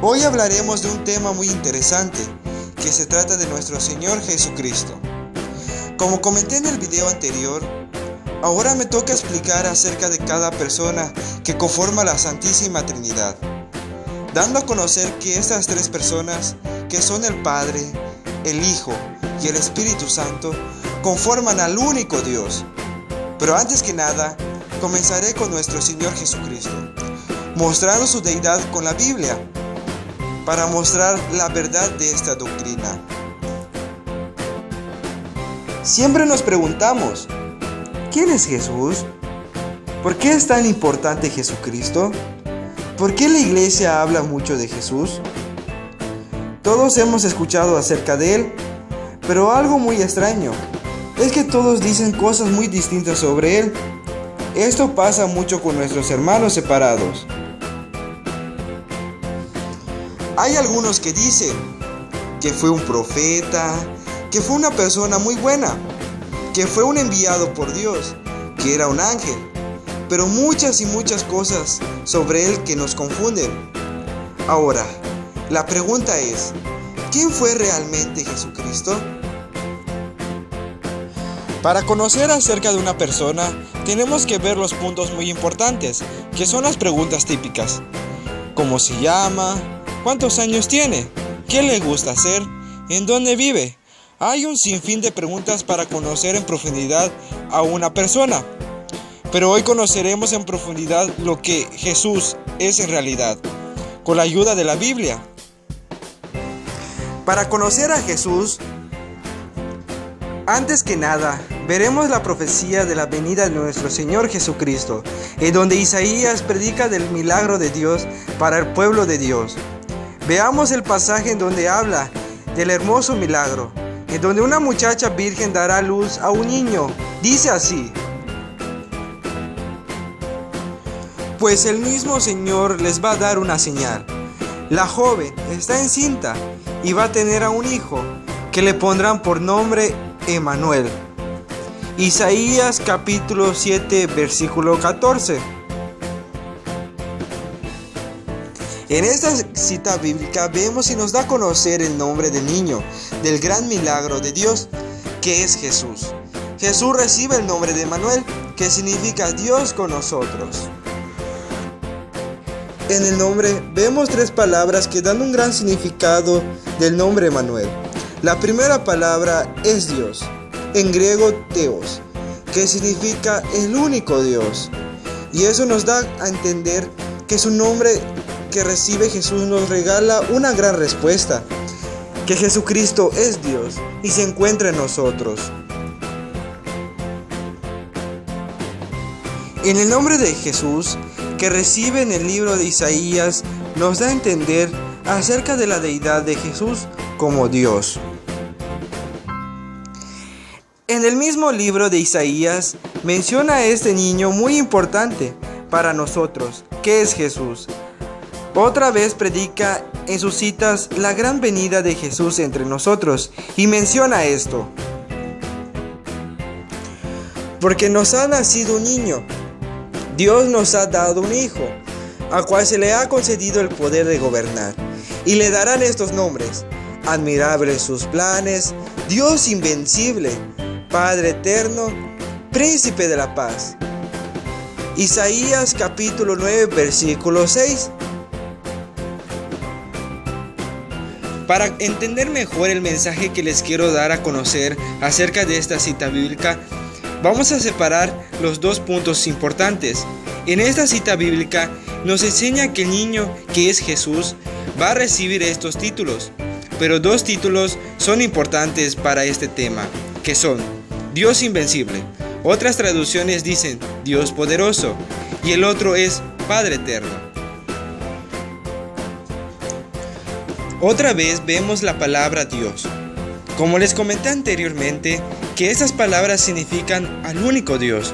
Hoy hablaremos de un tema muy interesante, que se trata de nuestro Señor Jesucristo. Como comenté en el video anterior, ahora me toca explicar acerca de cada persona que conforma la Santísima Trinidad, dando a conocer que estas tres personas, que son el Padre, el Hijo y el Espíritu Santo, conforman al único Dios. Pero antes que nada, comenzaré con nuestro Señor Jesucristo, mostrando su deidad con la Biblia, para mostrar la verdad de esta doctrina. Siempre nos preguntamos, ¿quién es Jesús? ¿Por qué es tan importante Jesucristo? ¿Por qué la iglesia habla mucho de Jesús? Todos hemos escuchado acerca de él, pero algo muy extraño es que todos dicen cosas muy distintas sobre él. Esto pasa mucho con nuestros hermanos separados. Hay algunos que dicen que fue un profeta, que fue una persona muy buena, que fue un enviado por Dios, que era un ángel, pero muchas y muchas cosas sobre él que nos confunden. Ahora, la pregunta es, ¿quién fue realmente Jesucristo? Para conocer acerca de una persona, tenemos que ver los puntos muy importantes, que son las preguntas típicas. ¿Cómo se llama? ¿Cuántos años tiene? ¿Qué le gusta hacer? ¿En dónde vive? Hay un sinfín de preguntas para conocer en profundidad a una persona. Pero hoy conoceremos en profundidad lo que Jesús es en realidad, con la ayuda de la Biblia. Para conocer a Jesús, antes que nada, veremos la profecía de la venida de nuestro Señor Jesucristo, en donde Isaías predica del milagro de Dios para el pueblo de Dios. Veamos el pasaje en donde habla del hermoso milagro, en donde una muchacha virgen dará luz a un niño. Dice así: pues el mismo Señor les va a dar una señal. La joven está encinta y va a tener a un hijo, que le pondrán por nombre Emmanuel. Isaías capítulo 7, versículo 14. En esta cita bíblica vemos y nos da a conocer el nombre del niño, del gran milagro de Dios, que es Jesús. Jesús recibe el nombre de Emmanuel, que significa Dios con nosotros. En el nombre vemos tres palabras que dan un gran significado del nombre Emmanuel. La primera palabra es Dios, en griego Theos, que significa el único Dios. Y eso nos da a entender que su nombre que recibe Jesús nos regala una gran respuesta, que Jesucristo es Dios y se encuentra en nosotros. En el nombre de Jesús, que recibe en el libro de Isaías, nos da a entender acerca de la deidad de Jesús como Dios. En el mismo libro de Isaías menciona a este niño muy importante para nosotros, que es Jesús. Otra vez predica en sus citas la gran venida de Jesús entre nosotros y menciona esto: porque nos ha nacido un niño, Dios nos ha dado un hijo, al cual se le ha concedido el poder de gobernar, y le darán estos nombres: admirables sus planes, Dios invencible, Padre eterno, Príncipe de la paz. Isaías capítulo 9, versículo 6. Para entender mejor el mensaje que les quiero dar a conocer acerca de esta cita bíblica, vamos a separar los dos puntos importantes. En esta cita bíblica nos enseña que el niño, que es Jesús, va a recibir estos títulos. Pero dos títulos son importantes para este tema, que son Dios invencible. Otras traducciones dicen Dios poderoso, y el otro es Padre eterno. Otra vez vemos la palabra Dios. Como les comenté anteriormente, que estas palabras significan al único Dios.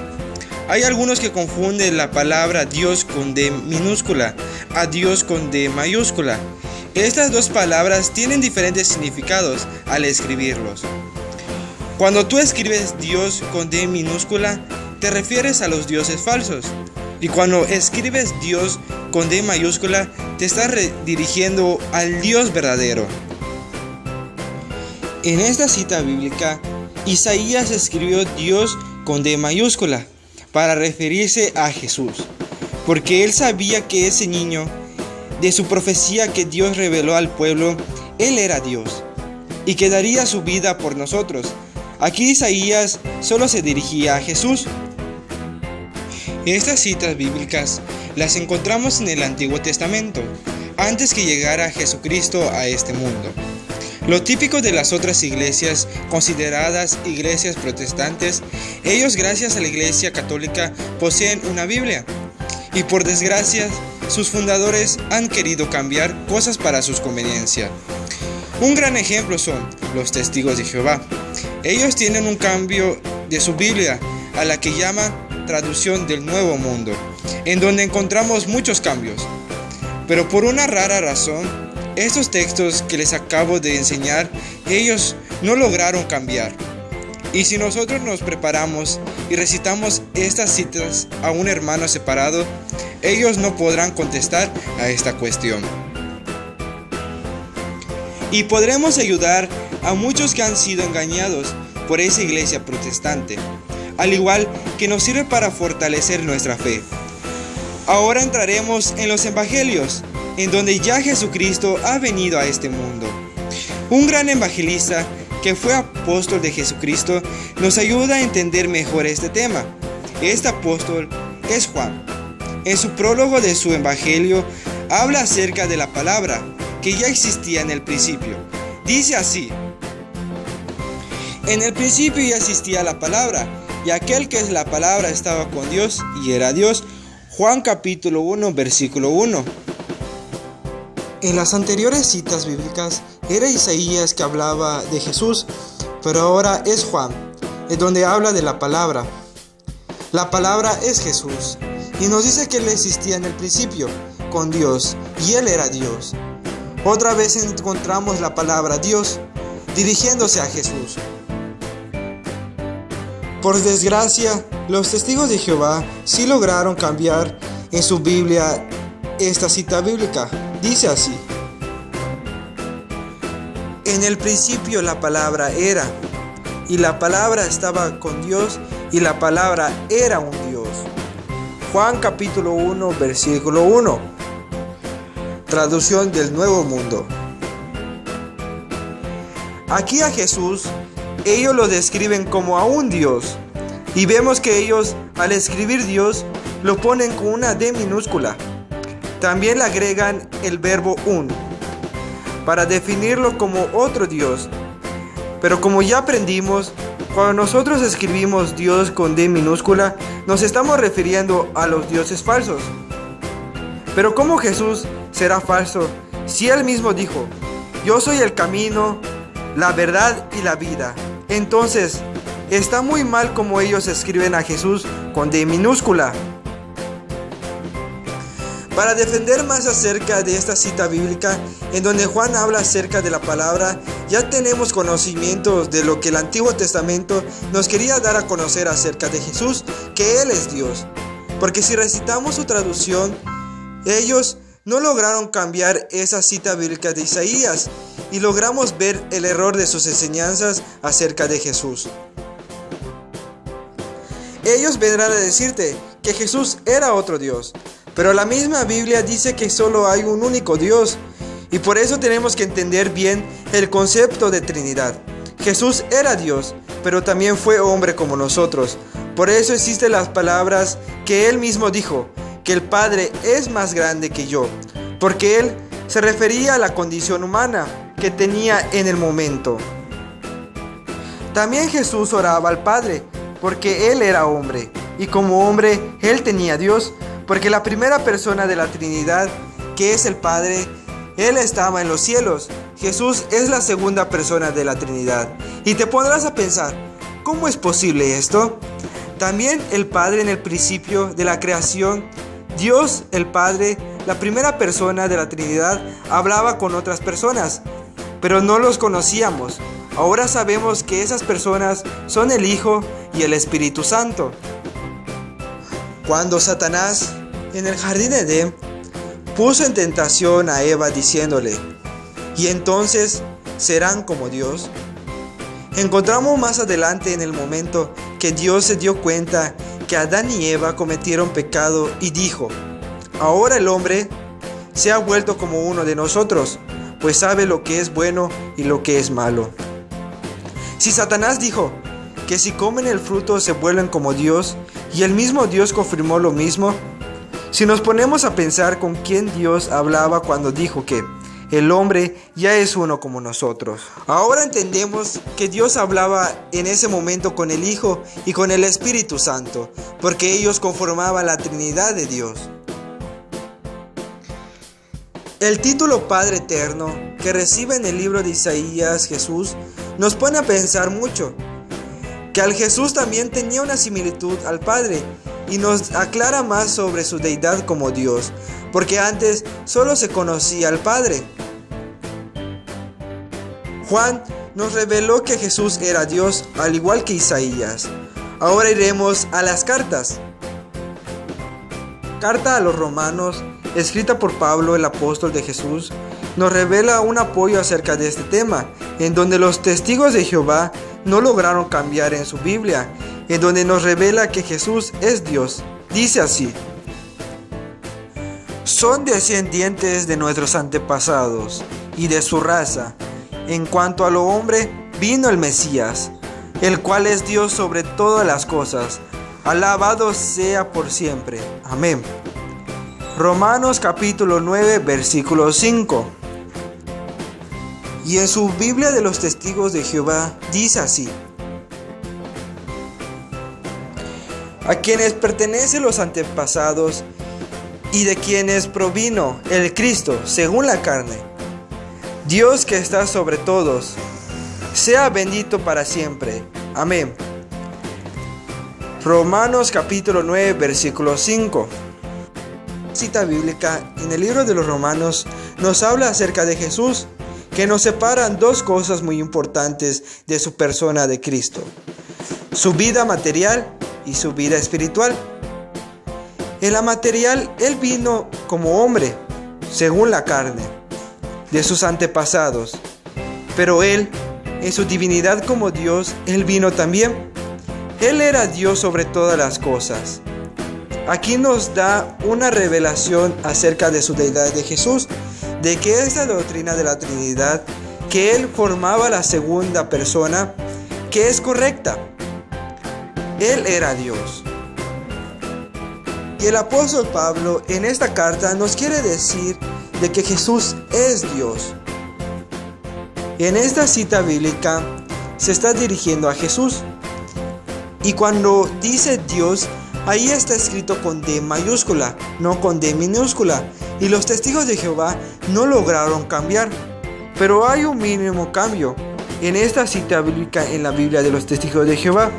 Hay algunos que confunden la palabra Dios con D minúscula a Dios con D mayúscula. Estas dos palabras tienen diferentes significados al escribirlos. Cuando tú escribes Dios con D minúscula, te refieres a los dioses falsos. Y cuando escribes Dios con D mayúscula, te te estás dirigiendo al Dios verdadero. En esta cita bíblica, Isaías escribió Dios con D mayúscula para referirse a Jesús, porque él sabía que ese niño, de su profecía que Dios reveló al pueblo, él era Dios y que daría su vida por nosotros. Aquí Isaías solo se dirigía a Jesús. Estas citas bíblicas las encontramos en el Antiguo Testamento, antes que llegara Jesucristo a este mundo. Lo típico de las otras iglesias, consideradas iglesias protestantes, ellos gracias a la Iglesia Católica poseen una Biblia. Y por desgracia, sus fundadores han querido cambiar cosas para sus conveniencias. Un gran ejemplo son los Testigos de Jehová. Ellos tienen un cambio de su Biblia, a la que llaman Traducción del Nuevo Mundo, en donde encontramos muchos cambios. Pero por una rara razón, estos textos que les acabo de enseñar, ellos no lograron cambiar. Y si nosotros nos preparamos y recitamos estas citas a un hermano separado, ellos no podrán contestar a esta cuestión. Y podremos ayudar a muchos que han sido engañados por esa iglesia protestante, al igual que nos sirve para fortalecer nuestra fe. Ahora entraremos en los evangelios, en donde ya Jesucristo ha venido a este mundo. Un gran evangelista que fue apóstol de Jesucristo nos ayuda a entender mejor este tema. Este apóstol es Juan. En su prólogo de su evangelio habla acerca de la palabra que ya existía en el principio. Dice así: en el principio ya existía la palabra, y aquel que es la palabra estaba con Dios y era Dios. Juan capítulo 1 versículo 1. En las anteriores citas bíblicas era Isaías que hablaba de Jesús, pero ahora es Juan, en donde habla de la palabra. La palabra es Jesús, y nos dice que él existía en el principio con Dios, y él era Dios. Otra vez encontramos la palabra Dios dirigiéndose a Jesús. Por desgracia, los testigos de Jehová sí lograron cambiar en su Biblia esta cita bíblica. Dice así: en el principio la palabra era, y la palabra estaba con Dios, y la palabra era un Dios. Juan capítulo 1 versículo 1. Traducción del Nuevo Mundo. Aquí a Jesús, ellos lo describen como a un Dios, y vemos que ellos al escribir Dios lo ponen con una D minúscula. También le agregan el verbo un para definirlo como otro Dios. Pero como ya aprendimos, cuando nosotros escribimos Dios con D minúscula, nos estamos refiriendo a los dioses falsos. Pero ¿cómo Jesús será falso si él mismo dijo: yo soy el camino, la verdad y la vida? Entonces, está muy mal como ellos escriben a Jesús con D minúscula. Para defender más acerca de esta cita bíblica, en donde Juan habla acerca de la palabra, ya tenemos conocimientos de lo que el Antiguo Testamento nos quería dar a conocer acerca de Jesús, que Él es Dios. Porque si recitamos su traducción, ellos no lograron cambiar esa cita bíblica de Isaías, y logramos ver el error de sus enseñanzas acerca de Jesús. Ellos vendrán a decirte que Jesús era otro Dios, pero la misma Biblia dice que solo hay un único Dios, y por eso tenemos que entender bien el concepto de Trinidad. Jesús era Dios, pero también fue hombre como nosotros. Por eso existen las palabras que Él mismo dijo: que el Padre es más grande que yo, porque Él se refería a la condición humana que tenía en el momento. También Jesús oraba al Padre, porque Él era hombre, y como hombre Él tenía a Dios, porque la primera persona de la Trinidad, que es el Padre, Él estaba en los cielos. Jesús es la segunda persona de la Trinidad. Y te pondrás a pensar, ¿cómo es posible esto? También el Padre en el principio de la creación, Dios el Padre, la primera persona de la Trinidad, hablaba con otras personas, pero no los conocíamos. Ahora sabemos que esas personas son el Hijo y el Espíritu Santo. Cuando Satanás, en el jardín de Edén, puso en tentación a Eva diciéndole: ¿y entonces serán como Dios? Encontramos más adelante en el momento que Dios se dio cuenta que Adán y Eva cometieron pecado y dijo: ahora el hombre se ha vuelto como uno de nosotros, pues sabe lo que es bueno y lo que es malo. Si Satanás dijo que si comen el fruto se vuelven como Dios, y el mismo Dios confirmó lo mismo, si nos ponemos a pensar con quién Dios hablaba cuando dijo que el hombre ya es uno como nosotros. Ahora entendemos que Dios hablaba en ese momento con el Hijo y con el Espíritu Santo, porque ellos conformaban la Trinidad de Dios. El título Padre Eterno que recibe en el libro de Isaías Jesús nos pone a pensar mucho, que al Jesús también tenía una similitud al Padre y nos aclara más sobre su deidad como Dios, porque antes solo se conocía al Padre. Juan nos reveló que Jesús era Dios, al igual que Isaías. Ahora iremos a las cartas. Carta a los Romanos, escrita por Pablo, el apóstol de Jesús, nos revela un apoyo acerca de este tema, en donde los testigos de Jehová no lograron cambiar en su Biblia, en donde nos revela que Jesús es Dios. Dice así: son descendientes de nuestros antepasados y de su raza. En cuanto a lo hombre, vino el Mesías, el cual es Dios sobre todas las cosas. Alabado sea por siempre. Amén. Romanos capítulo 9, versículo 5. Y en su Biblia de los testigos de Jehová dice así: a quienes pertenecen los antepasados y de quienes provino el Cristo según la carne, Dios que está sobre todos, sea bendito para siempre. Amén. Romanos capítulo 9, versículo 5. Cita bíblica en el libro de los Romanos nos habla acerca de Jesús, que nos separan dos cosas muy importantes de su persona de Cristo: su vida material y su vida espiritual. En la material, Él vino como hombre, según la carne, de sus antepasados. Pero Él, en su divinidad como Dios, Él vino también. Él era Dios sobre todas las cosas. Aquí nos da una revelación acerca de su deidad de Jesús, de que esta doctrina de la Trinidad, que Él formaba la segunda persona, que es correcta. Él era Dios. Y el apóstol Pablo en esta carta nos quiere decir de que Jesús es Dios. En esta cita bíblica se está dirigiendo a Jesús. Y cuando dice Dios, ahí está escrito con D mayúscula, no con D minúscula. Y los testigos de Jehová no lograron cambiar. Pero hay un mínimo cambio en esta cita bíblica en la Biblia de los testigos de Jehová,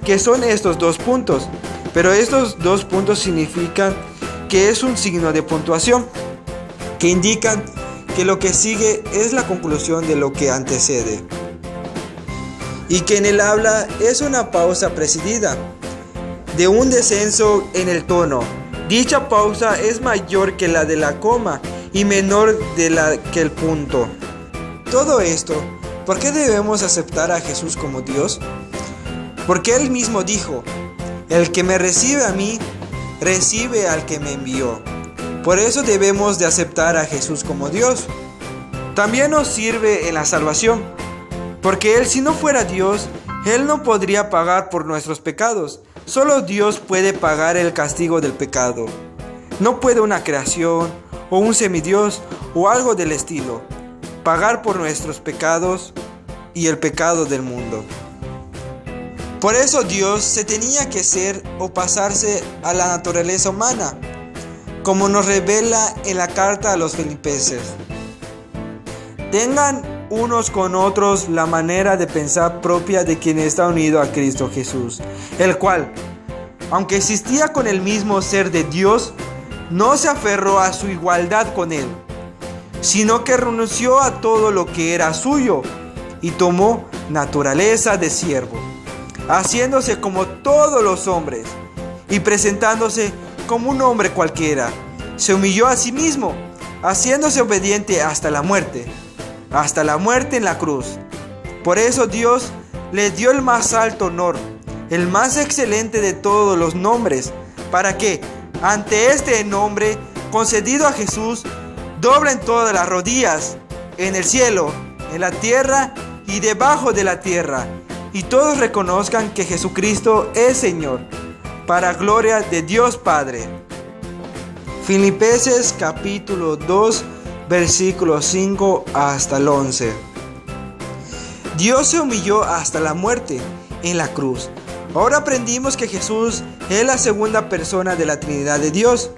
que son estos dos puntos. Pero estos dos puntos significan que es un signo de puntuación, que indican que lo que sigue es la conclusión de lo que antecede. Y que en el habla es una pausa precedida de un descenso en el tono. Dicha pausa es mayor que la de la coma y menor de la que el punto. Todo esto, ¿por qué debemos aceptar a Jesús como Dios? Porque Él mismo dijo: el que me recibe a mí, recibe al que me envió. Por eso debemos de aceptar a Jesús como Dios. También nos sirve en la salvación, porque Él, si no fuera Dios, Él no podría pagar por nuestros pecados. Solo Dios puede pagar el castigo del pecado. No puede una creación, o un semidios, o algo del estilo, pagar por nuestros pecados y el pecado del mundo. Por eso Dios se tenía que ser o pasarse a la naturaleza humana, como nos revela en la carta a los Filipenses. Tengan unos con otros la manera de pensar propia de quien está unido a Cristo Jesús, el cual, aunque existía con el mismo ser de Dios, no se aferró a su igualdad con Él, sino que renunció a todo lo que era suyo y tomó naturaleza de siervo, haciéndose como todos los hombres y presentándose como un hombre cualquiera. se humilló a sí mismo, haciéndose obediente hasta la muerte en la cruz. Por eso Dios le dio el más alto honor, el más excelente de todos los nombres, para que, ante este nombre concedido a Jesús, doblen todas las rodillas, en el cielo, en la tierra y debajo de la tierra, y todos reconozcan que Jesucristo es Señor, para gloria de Dios Padre. Filipenses capítulo 2, versículos 5 hasta el 11. Dios se humilló hasta la muerte en la cruz. Ahora aprendimos que Jesús es la segunda persona de la Trinidad de Dios.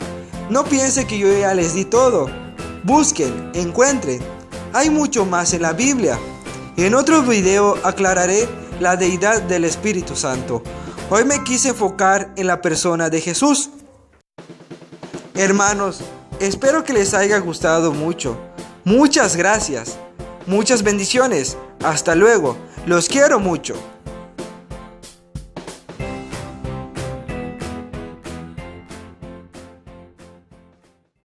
No piense que yo ya les di todo. Busquen, encuentren. Hay mucho más en la Biblia. En otro video aclararé la deidad del Espíritu Santo. Hoy me quise enfocar en la persona de Jesús. Hermanos, espero que les haya gustado mucho. Muchas gracias. Muchas bendiciones. Hasta luego. Los quiero mucho.